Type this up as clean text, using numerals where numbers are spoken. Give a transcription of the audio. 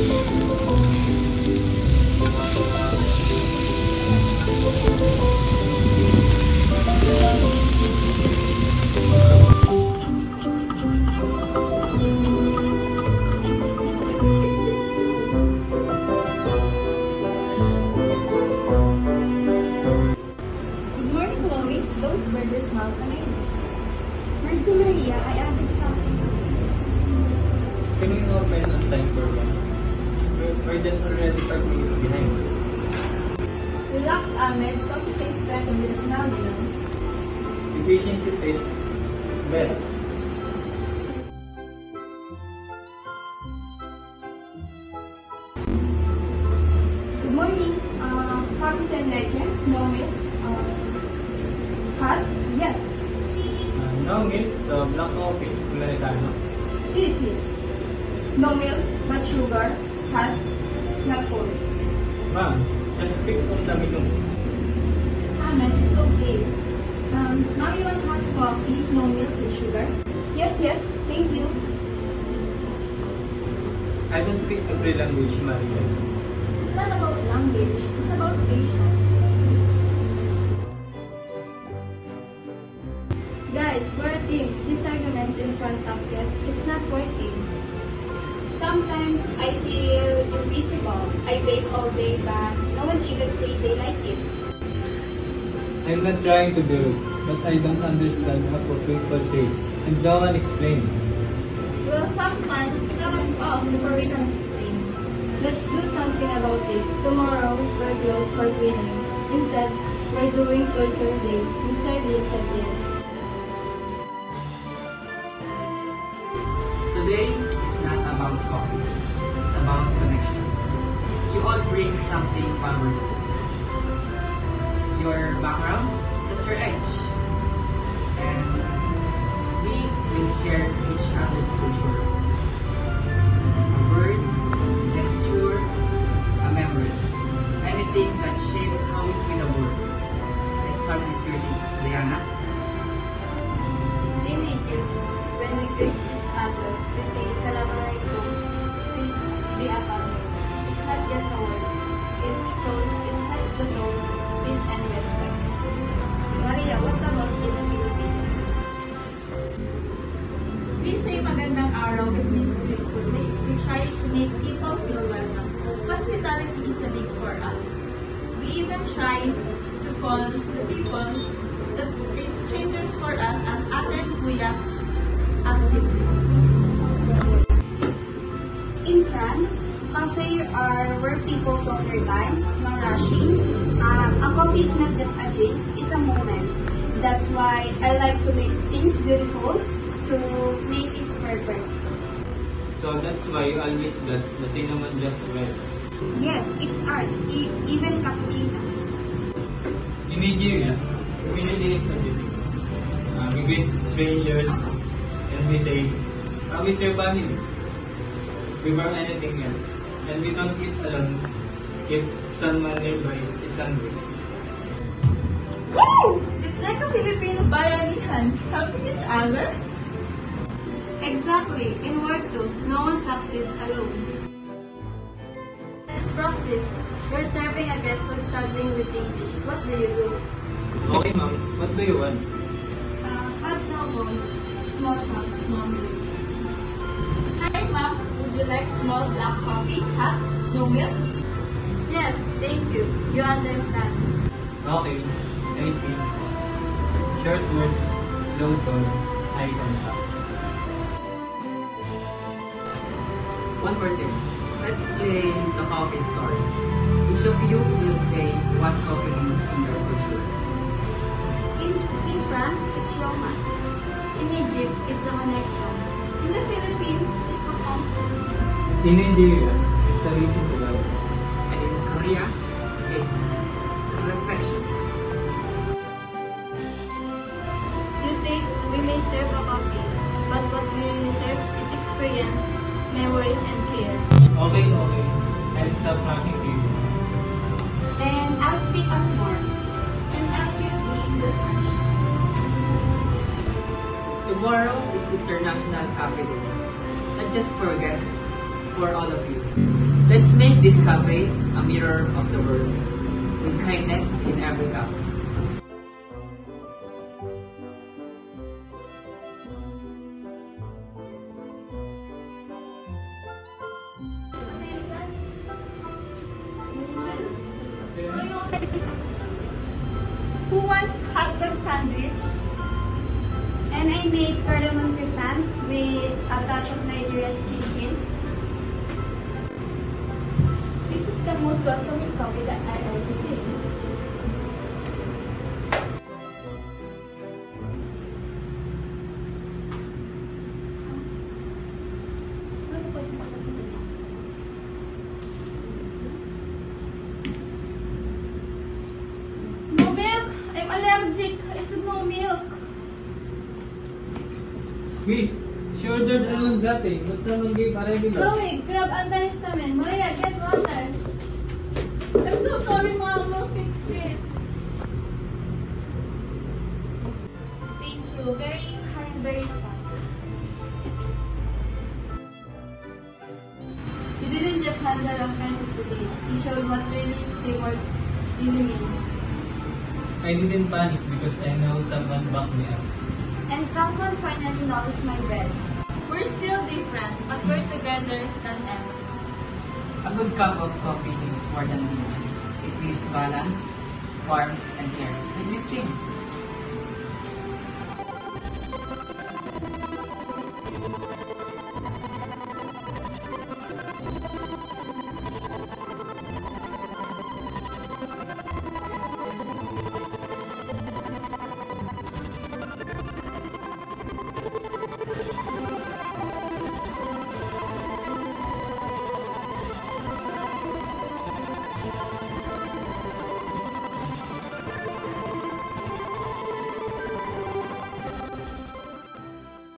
Good morning, Chloe. Those burgers smell amazing. Mercy Maria, I added something to this. Can we open on time for once? We're just already 5 minutes behind. Relax, Ahmed. Coffee tastes better with a smell, you know. Efficiency tastes best. Good morning. Coffee and leche, no milk. Hot? Yes. No milk, so black coffee, Americano. Si. No milk, but sugar. Hot, not cold. Ma'am, just pick from the menu. Ahmed, it's okay. Now you want hot coffee, no milk with sugar? Yes, thank you. I don't speak every language, Maria. It's not about language, it's about patience. Guys, we're a team. These arguments in front of us, it's not working. Sometimes I feel invisible. I bake all day, but no one even say they like it. I'm not trying to do it, but I don't understand how people taste, and no one explain. Well, sometimes you cut us off before we can explain. Let's do something about it. Tomorrow, we're closed for cleaning. Instead, we're doing culture day. Mr. Lee said yes. Today is not about coffee. It's about connection. You all bring something powerful. Your background, that's your edge. And we will share each other's culture. A word, gesture, a memory. Anything that shapes how we see the world. Let's start with your needs, Diana. In Egypt, when we greet each other, we say Salaam Alaikum, peace be upon you. It's not just a word. It sets the tone, peace and respect. Maria, what's about in the Philippines? We say magandang araw, it means beautiful day. We try to make people feel welcome. Hospitality is a big for us. We even try to call the people that are strangers for us as ate and kuya, as siblings. In France, cafes are where people take their time, no rushing. A coffee is not just a drink, it's a moment. That's why I like to make things beautiful, to make it perfect. So that's why you always bless the cinnamon just well. Yes, it's art, even cappuccino. In Nigeria, community is everything. We greet strangers and we say, how is your family? We wear anything else. And we don't eat alone if someone nearby is hungry. Woo! It's like a Filipino bayanihan, helping each other. Exactly, in work too, no one succeeds alone. Let's practice. You're serving a guest who's struggling with English. What do you do? Okay ma'am, what do you want? Hot novel, small cup, normally. Hi ma'am, would you like small black coffee, hot, no milk? Yes, thank you. You understand. Okay, I see. Short words, slow tone, eye contact. One more thing. Let's play the coffee story. Each of you will say what coffee means in your culture. In France, it's romance. In Egypt, it's a connection. In the Philippines, it's a comfort. In Nigeria, it's a reason to love. And in Korea, it's reflection. You say we may serve a coffee, but what we really serve is experience, memory, and care. Okay. I'll stop talking to you. And I'll speak up more. And I'll give me the sunshine. Tomorrow is International Coffee Day. Not just for guests, for all of you. Let's make this cafe a mirror of the world, with kindness in every cup. Who wants hot dog sandwich? And I made cardamom croissants with a touch of Nigeria's chinchin. This is the most welcoming coffee that I ever seen. No milk! I'm allergic! I said no milk! Wait, she ordered almond latte. Ba't naman gave a regular? Chloe, grab ang talis namin. Maria, get water. I'm so sorry, Mom. We'll fix this. Thank you. Very kind, very fast. You didn't just handle offenses today. You showed what really teamwork really means. I didn't panic because I know someone backed me up. And someone finally noticed my bed. We're still different, but we're together than ever. A good cup of coffee is more than this. It gives balance, warmth, and care. Like this drink.